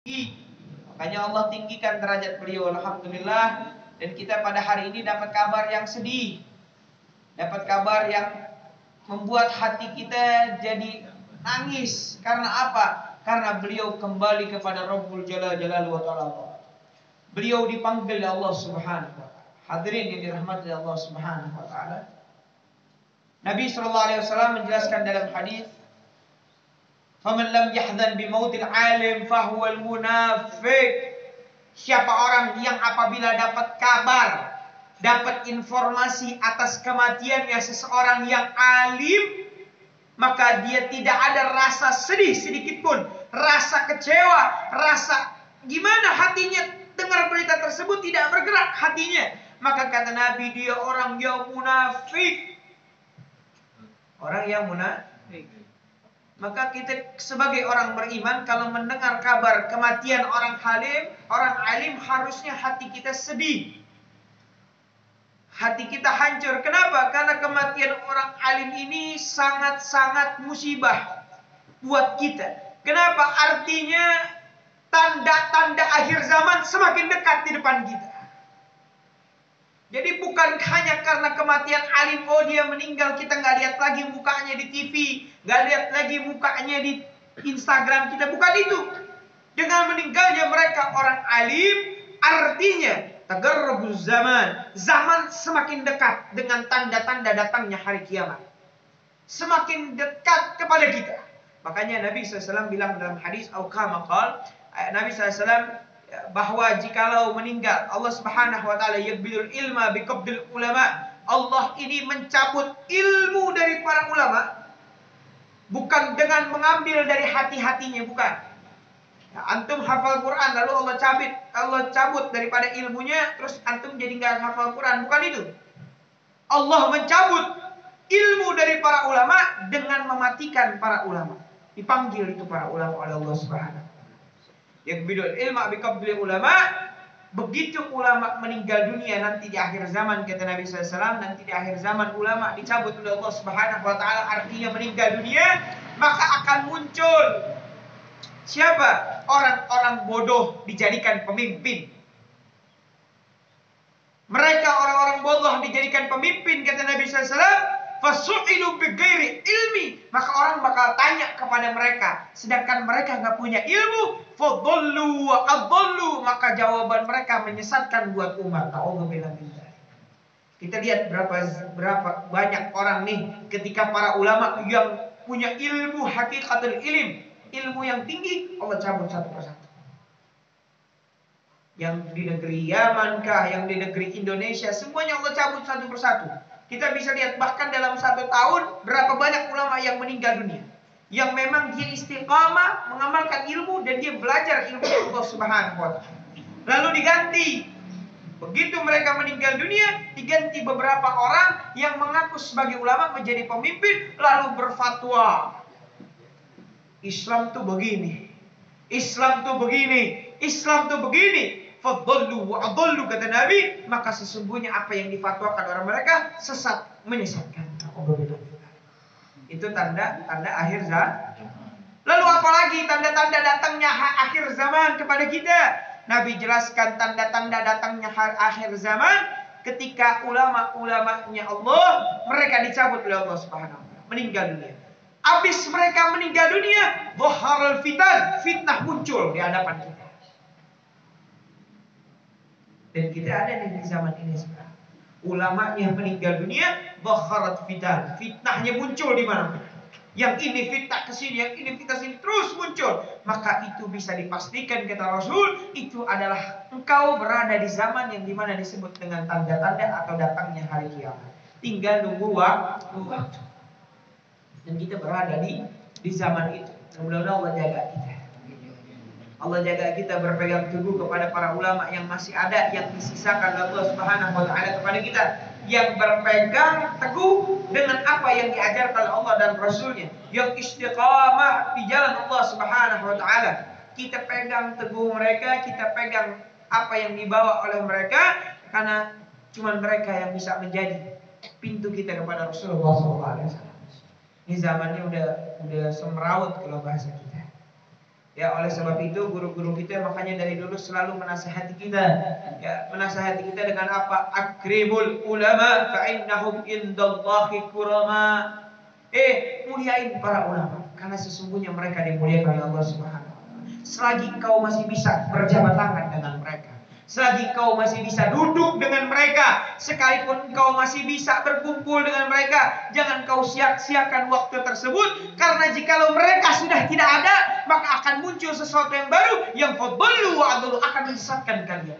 Makanya Allah tinggikan derajat beliau, alhamdulillah. Dan kita pada hari ini dapat kabar yang sedih, dapat kabar yang membuat hati kita jadi nangis. Karena apa? Karena beliau kembali kepada Rabbul Jalal Jalaluhu wa Ta'ala. Beliau dipanggil oleh Allah Subhanahu wa Ta'ala. Hadirin yang dirahmati Allah Subhanahu wa Ta'ala, Nabi SAW menjelaskan dalam hadis, "Faman lam yahzan bi mautil alim fahuwal munafiq." Siapa orang yang apabila dapat kabar, dapat informasi atas kematiannya seseorang yang alim, maka dia tidak ada rasa sedih sedikit pun, rasa kecewa, rasa gimana hatinya dengar berita tersebut, tidak bergerak hatinya. Maka kata Nabi, dia orang yang munafik. Orang yang munafik. Maka kita sebagai orang beriman, kalau mendengar kabar kematian orang alim, harusnya hati kita sedih. Hati kita hancur. Kenapa? Karena kematian orang alim ini sangat-sangat musibah buat kita. Kenapa? Artinya tanda-tanda akhir zaman semakin dekat di depan kita. Jadi bukan hanya karena kematian alim, oh dia meninggal, kita nggak lihat lagi mukanya di TV, nggak lihat lagi mukanya di Instagram kita, bukan itu. Dengan meninggalnya mereka orang alim, artinya tagarrubuz zaman semakin dekat dengan tanda-tanda datangnya hari kiamat. Semakin dekat kepada kita. Makanya Nabi SAW bilang dalam hadis Nabi SAW bahwa jikalau meninggal, Allah Subhanahu wa Ta'ala yaqbidul ilma biqabdil ulama. Allah ini mencabut ilmu dari para ulama, bukan dengan mengambil dari hati-hatinya, bukan. Ya, antum hafal Quran lalu Allah cabut daripada ilmunya, terus antum jadi nggak hafal Quran, bukan itu. Allah mencabut ilmu dari para ulama dengan mematikan para ulama. Dipanggil itu para ulama oleh Allah Subhanahu. Yang bidul ilma biqabdil ulama. Begitu ulama meninggal dunia nanti di akhir zaman, kata Nabi SAW, nanti di akhir zaman ulama dicabut oleh Allah Subhanahu wa Ta'ala, artinya meninggal dunia, maka akan muncul siapa? Orang-orang bodoh dijadikan pemimpin. Mereka orang-orang bodoh dijadikan pemimpin, kata Nabi SAW. Fasu'ilu bighairi ilmi, maka orang bakal tanya kepada mereka, sedangkan mereka nggak punya ilmu. Fadhallu wa adhallu, maka jawaban mereka menyesatkan buat umat. Ta'awuzubillah. Kita lihat berapa banyak orang nih, ketika para ulama yang punya ilmu hakikatul ilm, ilmu yang tinggi, Allah cabut satu persatu. Yang di negeri Yaman kah, yang di negeri Indonesia, semuanya Allah cabut satu persatu. Kita bisa lihat bahkan dalam 1 tahun berapa banyak ulama yang meninggal dunia, yang memang dia istiqamah mengamalkan ilmu dan dia belajar ilmu Allah Subhanahu wa Ta'ala. Lalu diganti, begitu mereka meninggal dunia, diganti beberapa orang yang mengaku sebagai ulama menjadi pemimpin, lalu berfatwa. Islam tuh begini, Islam tuh begini, Islam tuh begini. Fadhallu wa adhallu, kata Nabi, maka sesungguhnya apa yang difatwakan orang mereka sesat, menyesatkan. Itu tanda-tanda akhir zaman. Lalu apalagi tanda-tanda datangnya akhir zaman kepada kita? Nabi jelaskan tanda-tanda datangnya akhir zaman ketika ulama-ulamanya Allah, mereka dicabut oleh Allah Subhanahu wa Ta'ala, meninggal dunia. Habis mereka meninggal dunia, dhaharul fitan, fitnah muncul di hadapan kita. Dan kita ada di zaman ini sekarang. Ulama yang meninggal dunia, dhaharat fitan, fitnahnya muncul di mana? Yang ini fitnah ke sini, yang ini fitnah sini, terus muncul. Maka itu bisa dipastikan, kata Rasul, itu adalah engkau berada di zaman yang dimana disebut dengan tanda-tanda atau datangnya hari kiamat. Tinggal nunggu waktu. Dan kita berada di zaman itu. Mudah-mudahan Allah jaga kita. Allah jaga kita berpegang teguh kepada para ulama yang masih ada, yang disisakan Allah Subhanahu wa Ta'ala kepada kita, yang berpegang teguh dengan apa yang diajarkan Allah dan Rasulnya, yang istiqamah di jalan Allah Subhanahu wa Ta'ala. Kita pegang teguh mereka, kita pegang apa yang dibawa oleh mereka, karena cuma mereka yang bisa menjadi pintu kita kepada Rasulullah SAW. Ini zamannya udah semeraut kalau bahasa kita. Ya, oleh sebab itu guru-guru kita makanya dari dulu selalu menasihati kita. Ya, menasihati kita dengan apa? Akrimul ulama fa innahum indallahi kurama. Muliain para ulama karena sesungguhnya mereka dimuliakan oleh Allah Subhanahu wa taala. Selagi kau masih bisa berjabat tangan dengan mereka, selagi kau masih bisa duduk dengan mereka, sekalipun kau masih bisa berkumpul dengan mereka, jangan kau sia-siakan waktu tersebut, karena jikalau mereka sudah tidak ada, maka akan muncul sesuatu yang baru yang fadlu wa adlu, akan menyesatkan kalian.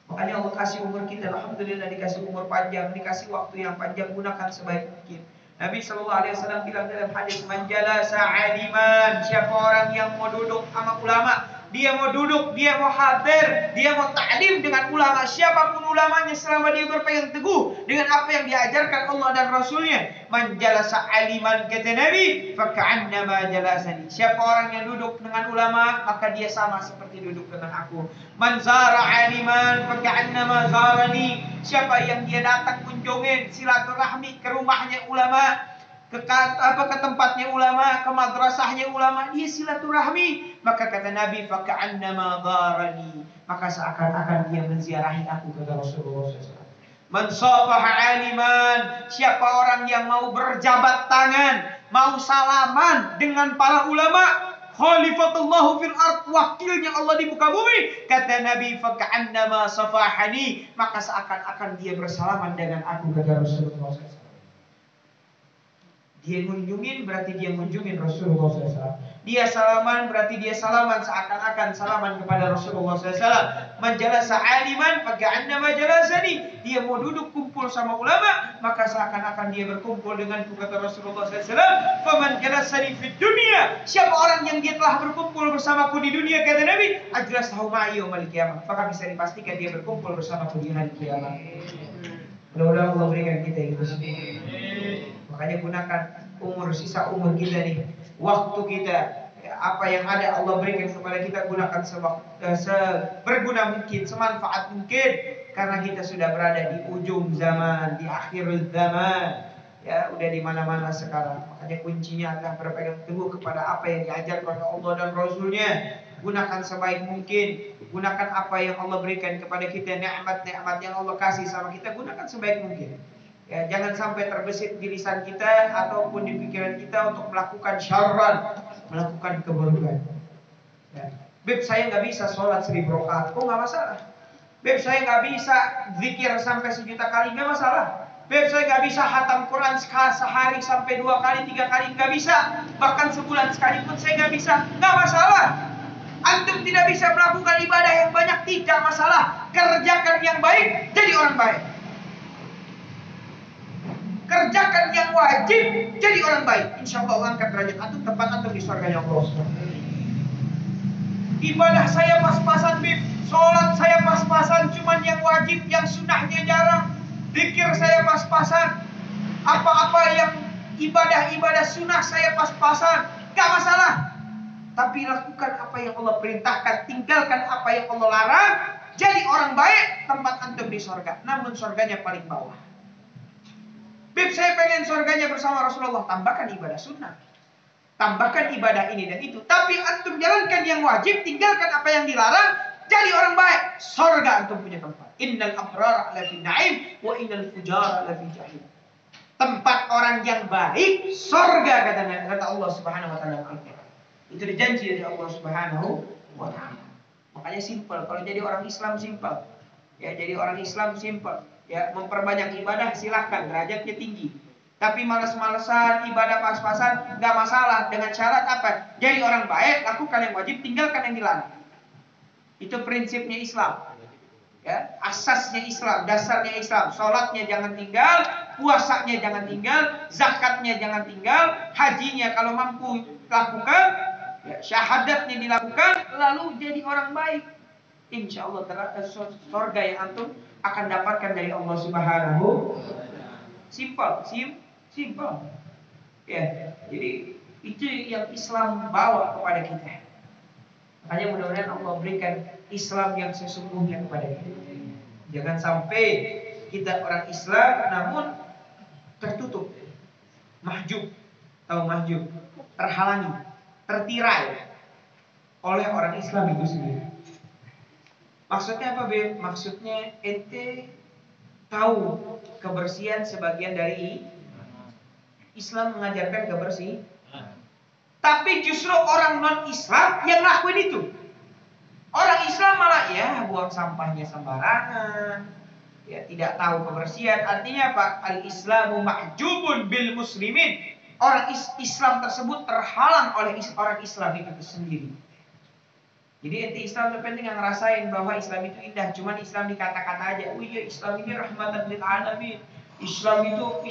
Makanya Allah kasih umur kita, alhamdulillah dikasih umur panjang, dikasih waktu yang panjang, gunakan sebaik mungkin. Nabi sallallahu alaihi wasallam bilang dalam hadis, "Man jalasa aliman", siapa orang yang mau duduk sama ulama, dia mau duduk, dia mau hadir, dia mau ta'lim dengan ulama, siapapun ulamanya, selama dia berpegang teguh dengan apa yang diajarkan Allah dan Rasulnya. Man jalasa aliman, kata Nabi, faka'annama jalasani. Siapa orang yang duduk dengan ulama, maka dia sama seperti duduk dengan aku. Man zara aliman, faka'annama zarani. Siapa yang dia datang kunjungin silaturahmi ke rumahnya ulama, ke tempatnya ulama, ke madrasahnya ulama, dia silaturahmi, maka kata Nabi, faka'annama dharani, maka seakan-akan dia menziarahi aku, kata Rasulullah SAW. Man safaha aliman, siapa orang yang mau berjabat tangan, mau salaman dengan para ulama, khalifatullahu fil ard, wakilnya Allah di muka bumi, kata Nabi, faka'annama safahani, maka seakan-akan dia bersalaman dengan aku, kata Rasulullah SAW. Dia ngunjungin berarti dia ngunjungin Rasulullah SAW. Dia salaman berarti dia salaman seakan-akan salaman kepada Rasulullah SAW. Man jalasa aliman faka'annama jalasani. Dia mau duduk kumpul sama ulama, maka seakan-akan dia berkumpul denganku, kata Rasulullah SAW. Faman jalasani fid dunya, siapa orang yang dia telah berkumpul bersamaku di dunia, kata Nabi, ajlasahu ma'i yaumil qiyamah, maka bisa dipastikan dia berkumpul bersamaku di hari kiamat. Mudah-mudahan Allah berikan kita itu semua. Makanya gunakan sisa umur kita nih, waktu kita, apa yang ada Allah berikan kepada kita, gunakan seberguna mungkin, semanfaat mungkin, karena kita sudah berada di ujung zaman, di akhir zaman, ya udah di mana-mana sekarang. Makanya kuncinya adalah berpegang teguh kepada apa yang diajarkan oleh Allah dan Rasulnya. Gunakan sebaik mungkin, gunakan apa yang Allah berikan kepada kita, nikmat-nikmat yang Allah kasih sama kita, gunakan sebaik mungkin. Ya, jangan sampai terbesit di lisan kita ataupun di pikiran kita untuk melakukan syarran, melakukan keburukan. Ya. Beb, saya nggak bisa sholat 1000 rakaat, kok nggak masalah. Beb, saya nggak bisa zikir sampai 1.000.000 kali, nggak masalah. Beb, saya nggak bisa khatam Quran sehari sampai 2 kali, 3 kali, nggak bisa. Bahkan sebulan sekali pun saya nggak bisa, nggak masalah. Antum tidak bisa melakukan ibadah yang banyak, tidak masalah. Kerjakan yang baik, jadi orang baik. Kerjakan yang wajib, jadi orang baik. Insya Allah angkat derajat antum, tempat antum di surganya Allah. Ibadah saya pas-pasan, bib. Sholat saya pas-pasan, cuman yang wajib, yang sunnahnya jarang. Zikir saya pas-pasan. Apa-apa yang ibadah-ibadah sunnah saya pas-pasan, gak masalah. Tapi lakukan apa yang Allah perintahkan, tinggalkan apa yang Allah larang. Jadi orang baik, tempat antum di surga. Namun surganya paling bawah. Bib, saya pengen surganya bersama Rasulullah. Tambahkan ibadah sunnah, tambahkan ibadah ini dan itu. Tapi antum jalankan yang wajib, tinggalkan apa yang dilarang. Jadi orang baik, surga antum punya tempat. Innal abrara lafi na'im wa innal fujara lafi jahim. Tempat orang yang baik, surga, kata Allah Subhanahu wa taala. Itu dijanji dari Allah Subhanahu wa taala. Makanya simpel, kalau jadi orang Islam simpel. Ya, jadi orang Islam simpel. Ya, memperbanyak ibadah silahkan, derajatnya tinggi. Tapi malas-malesan, ibadah pas-pasan, nggak masalah. Dengan syarat apa? Jadi orang baik, lakukan yang wajib, tinggalkan yang dilarang. Itu prinsipnya Islam. Ya, asasnya Islam, dasarnya Islam. Sholatnya jangan tinggal, puasanya jangan tinggal, zakatnya jangan tinggal, hajinya kalau mampu lakukan, ya, syahadatnya dilakukan, lalu jadi orang baik. Insya Allah surga yang antum akan dapatkan dari Allah Subhanahu. Simple. Ya, jadi itu yang Islam bawa kepada kita. Makanya mudah-mudahan Allah berikan Islam yang sesungguhnya kepada kita. Jangan sampai kita orang Islam namun tertutup, mahjub, tahu mahjub, terhalangi. tertirai oleh orang Islam itu sendiri. Maksudnya apa, Beb? Maksudnya ente tahu kebersihan sebagian dari Islam mengajarkan kebersihan. Tapi justru orang non-Islam yang ngelakuin itu. Orang Islam malah ya buang sampahnya sembarangan. Ya tidak tahu kebersihan. Artinya apa? Al-Islamu mahjubun bil muslimin. Orang Islam tersebut terhalang oleh orang Islam itu sendiri. Jadi ente Islam itu penting yang ngerasain bahwa Islam itu indah. Cuman Islam di kata-kata aja. Oh iya, Islam ini rahmatan lil alamin. Islam itu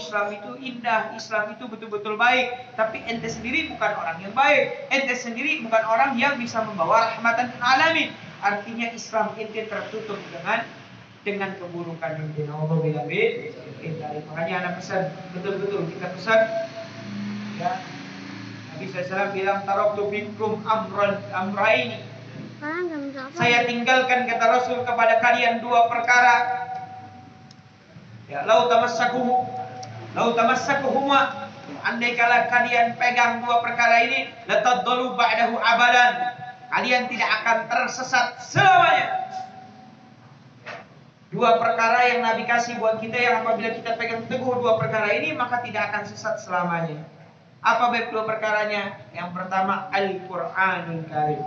indah. Islam itu betul-betul baik. Tapi ente sendiri bukan orang yang baik. Ente sendiri bukan orang yang bisa membawa rahmatan lil alamin. Artinya Islam ente tertutup dengan keburukan yang Allah bilang. Makanya anak pesan betul-betul kita pesan. Ya. Nabi SAW bilang taraktu fikum amraini. Saya tinggalkan, kata Rasul, kepada kalian dua perkara. Ya, lau tamassakuhuma. Andai kala kalian pegang dua perkara ini, latadallu ba'dahu abadan. Kalian tidak akan tersesat selamanya. Dua perkara yang Nabi kasih buat kita, yang apabila kita pegang teguh dua perkara ini, maka tidak akan sesat selamanya. Apa baik dua perkaranya? Yang pertama, Al-Qur'anul Karim.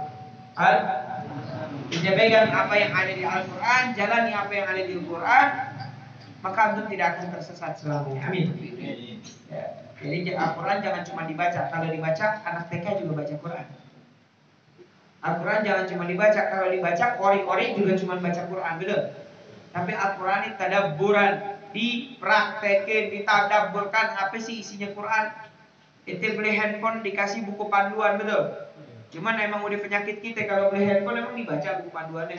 Kita pegang apa yang ada di Al-Quran, jalani apa yang ada di Al-Quran, maka antum tidak akan tersesat selamanya. Amin. Ya. Jadi Al-Quran jangan cuma dibaca. Kalau dibaca, anak TK juga baca Quran. Al-Quran jangan cuma dibaca. Kalau dibaca, kori-kori juga cuma baca Quran, betul? Tapi Al-Quran ini tadabburan, dipraktekin, ditadabburkan. Apa sih isinya Quran? Itu beli handphone dikasih buku panduan, betul? Cuman emang udah penyakit kita, kalau beli handphone emang dibaca buku panduannya?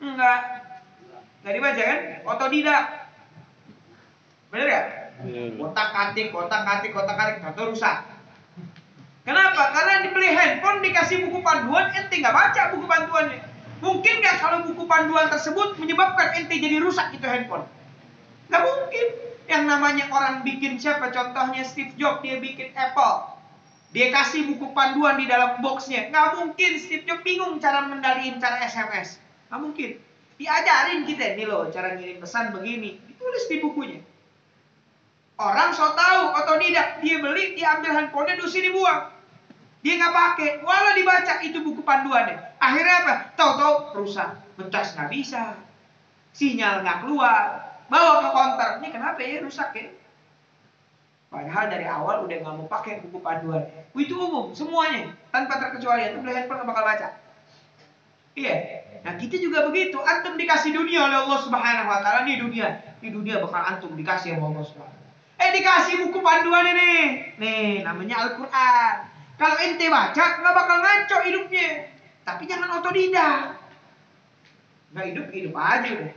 Enggak dibaca kan? Otodidak. Bener ya? Kotak-katik, atau rusak. Kenapa? Karena dibeli handphone dikasih buku panduan, ente nggak baca buku panduannya. Mungkin nggak kalau buku panduan tersebut menyebabkan ente jadi rusak itu handphone? Nggak mungkin. Yang namanya orang bikin siapa? Contohnya Steve Jobs, dia bikin Apple. Dia kasih buku panduan di dalam boxnya. Nggak mungkin Steve Jobs bingung cara mengendaliin cara SMS. Nggak mungkin. Diajarin kita, nih loh cara ngirim pesan begini. Ditulis di bukunya. Orang so tahu, otodidak. Dia beli, dia ambil handphonenya, terus dibuang. Dia nggak pakai. Walau dibaca itu buku panduannya. Akhirnya apa? Tahu-tahu rusak. Ngecas nggak bisa. Sinyal nggak keluar. Bawa ke konter. Ini kenapa ya rusak ya? Padahal dari awal udah nggak mau pakai buku panduan. Itu umum, semuanya. Tanpa terkecuali. Antum beli handphone nggak bakal baca. Iya. Nah kita juga begitu. Antum dikasih dunia oleh Allah Subhanahu Wa Taala. Ini dunia bakal antum dikasih oleh Allah Subhanahu Wa Taala. Dikasih buku panduan ini. Nih, namanya Al-Quran. Kalau ente baca, nggak bakal ngaco hidupnya. Tapi jangan otodidak. Nggak hidup aja deh.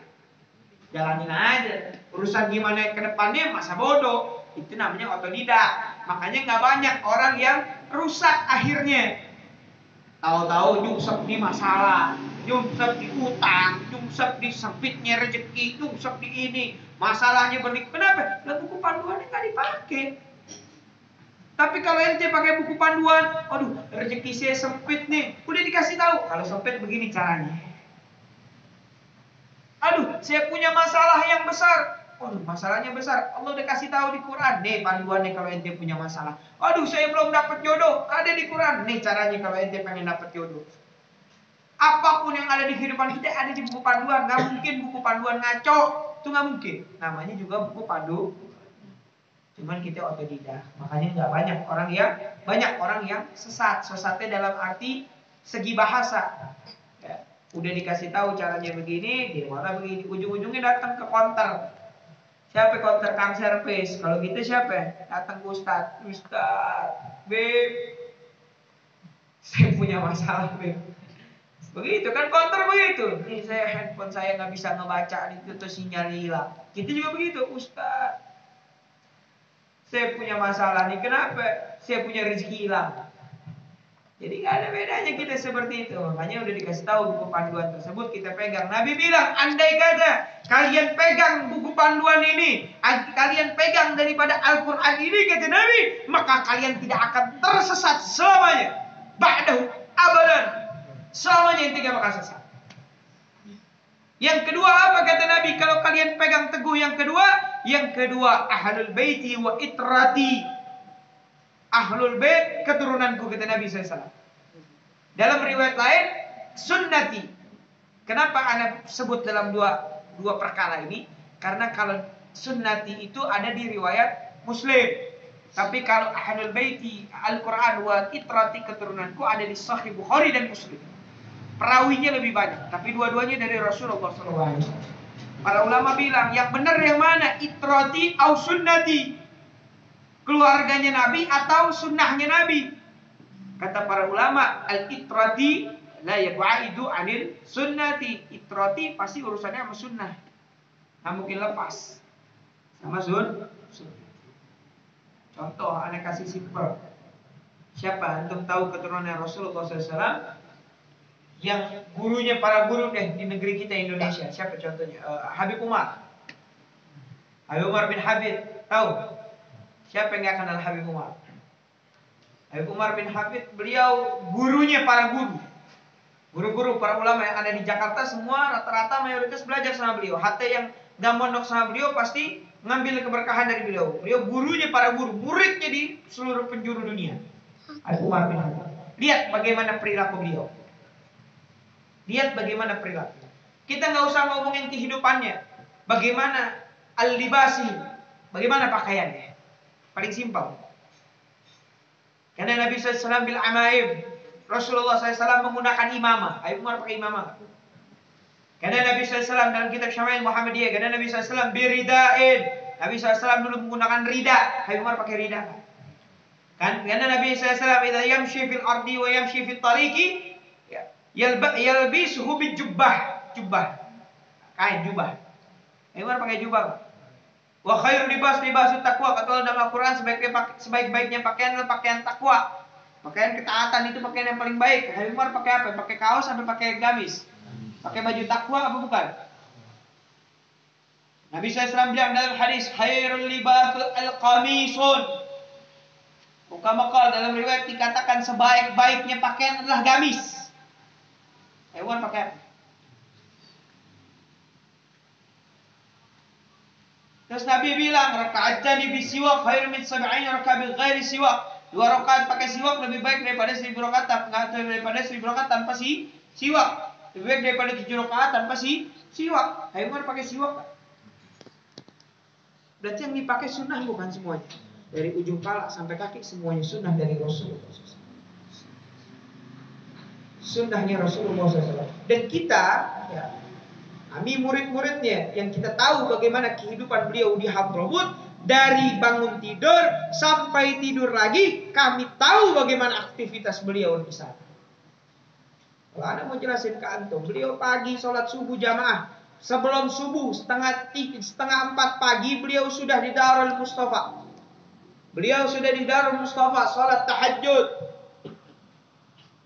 Jalanin aja. Urusan gimana ke depannya masa bodoh. Itu namanya otodidak. Makanya nggak banyak orang yang rusak akhirnya. Tahu-tahu nyungsep di masalah, nyungsep di utang, nyungsep di sempitnya rezeki, nyungsep di ini. Masalahnya berlipat. Kenapa? Lah buku panduannya nggak dipakai. Tapi kalau ente pakai buku panduan, aduh rezeki saya sempit nih. Udah dikasih tahu. Kalau sempit begini caranya. Aduh saya punya masalah yang besar. Waduh, masalahnya besar. Allah udah kasih tahu di Quran. Nih panduannya kalau ente punya masalah. Aduh, saya belum dapat jodoh. Ada di Quran. Nih caranya kalau ente pengen dapat jodoh. Apapun yang ada di kehidupan kita ada di buku panduan. Gak mungkin buku panduan ngaco. Itu gak mungkin. Namanya juga buku pandu. Cuman kita otodidak. Makanya banyak orang yang sesat. Sesatnya dalam arti segi bahasa. Ya. Udah dikasih tahu caranya begini, dia malah begini. Ujung-ujungnya datang ke konter. Siapa konter Kang Servis? Kalau gitu siapa? Datang ke Ustadz. Beb, saya punya masalah, Beb. Begitu kan konter begitu. Nih handphone saya nggak bisa ngebaca, itu tuh sinyal hilang. Kita juga begitu, Ustadz. Saya punya masalah nih, kenapa? Saya punya rezeki hilang. Jadi nggak ada bedanya kita seperti itu. Makanya udah dikasih tahu buku panduan tersebut kita pegang. Nabi bilang, andai kata kalian pegang buku panduan ini, kalian pegang daripada Al-Quran ini, kata Nabi, maka kalian tidak akan tersesat selamanya. ba'dahu abadan. Selamanya ente gak bakal sesat. Yang kedua apa kata Nabi? Kalau kalian pegang teguh yang kedua ahlul baiti wa itrati. Ahlul bait keturunanku kata Nabi SAW. Dalam riwayat lain sunnati. Kenapa ana sebut dalam dua perkara ini? Karena kalau sunnati itu ada di riwayat Muslim. Tapi kalau ahlul baiti Al-Quran wa itrati keturunanku ada di Sahih Bukhari dan Muslim. Perawinya lebih banyak, tapi dua-duanya dari Rasulullah SAW. Para ulama bilang yang benar yang mana? Itrati au sunnati. Keluarganya Nabi atau sunnahnya Nabi. Kata para ulama, al-itrati la yab'aidu anil sunnati. Itrati pasti urusannya sama sunnah. Nah mungkin lepas sama sunnah. Contoh, anak kasih simpel. Siapa antum tahu keturunan Rasulullah SAW yang gurunya para guru deh di negeri kita Indonesia? Siapa contohnya? Habib Umar. Habib Umar bin Habib. Tahu? Siapa yang gak kenal Habib Umar? Habib Umar bin Habib, beliau gurunya para guru. Guru-guru para ulama yang ada di Jakarta semua rata-rata mayoritas belajar sama beliau. Hatta yang gak mondok sama beliau pasti ngambil keberkahan dari beliau. Beliau gurunya para guru, muridnya di seluruh penjuru dunia. Habib Umar bin Habib. Lihat bagaimana perilaku beliau. Lihat bagaimana perilaku. Kita nggak usah ngomongin kehidupannya. Bagaimana al-libasi, bagaimana pakaiannya. Paling simpel. Karena Nabi SAW bil amaim, Rasulullah SAW menggunakan imamah. Habib Umar pakai imamah. Karena Nabi SAW dalam kitab Syama'il Muhammadiyah, karena Nabi SAW biridain. Nabi SAW dulu menggunakan rida. Habib Umar pakai rida. Kan? Karena Nabi SAW idza yamshi fil ardi wa yamshi fit tariqi yalbisuhu bil jubbah. Kain jubah. Habib Umar pakai jubah. Wa khairu libas libasut taqwa. Kata dalam Al-Qur'an sebaik-baiknya pakaian adalah pakaian takwa. Pakaian ketaatan itu pakaian yang paling baik. Habib Umar pakai apa? Pakai kaos sampai pakai gamis. Pakai baju takwa apa bukan? Nabi SAW bilang dalam hadis khairul libasul al-qamisun. Bukan dalam riwayat dikatakan sebaik-baiknya pakaian adalah gamis. Hewan pakai apa? Terus Nabi bilang raka'atani bisiwak khairu min 70 raka'at bil ghairi siwak. 2 rakaat pakai siwak lebih baik daripada 1000 rakaat tanpa siwak. Lebih baik daripada 7 rakaat tanpa siwak. Habib Umar pakai siwak. Berarti yang dipakai sunnah bukan semuanya. Dari ujung kepala sampai kaki semuanya sunnah dari Rasulullah SAW. Sunnahnya Rasulullah SAW. Dan kita, ya, kami murid-muridnya yang kita tahu bagaimana kehidupan beliau di Hadramut, dari bangun tidur sampai tidur lagi, kami tahu bagaimana aktivitas beliau di sana. Kalau Anda mau jelasin ke antum, beliau pagi sholat subuh jamaah. Sebelum subuh setengah 4 pagi beliau sudah di Darul Mustafa. Beliau sudah di Darul Mustafa sholat tahajud.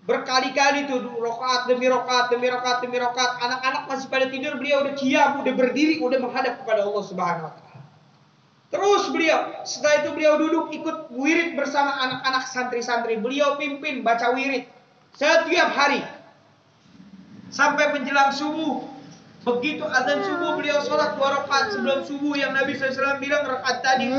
Berkali-kali tuh rakaat demi rakaat. Anak-anak masih pada tidur, beliau udah qiyam, udah berdiri, udah menghadap kepada Allah Subhanahu wa taala. Terus beliau, setelah itu beliau duduk ikut wirid bersama anak-anak santri-santri. Beliau pimpin baca wirid setiap hari sampai menjelang subuh. Begitu azan subuh beliau sholat 2 rakaat sebelum subuh yang Nabi SAW bilang rakaat tadi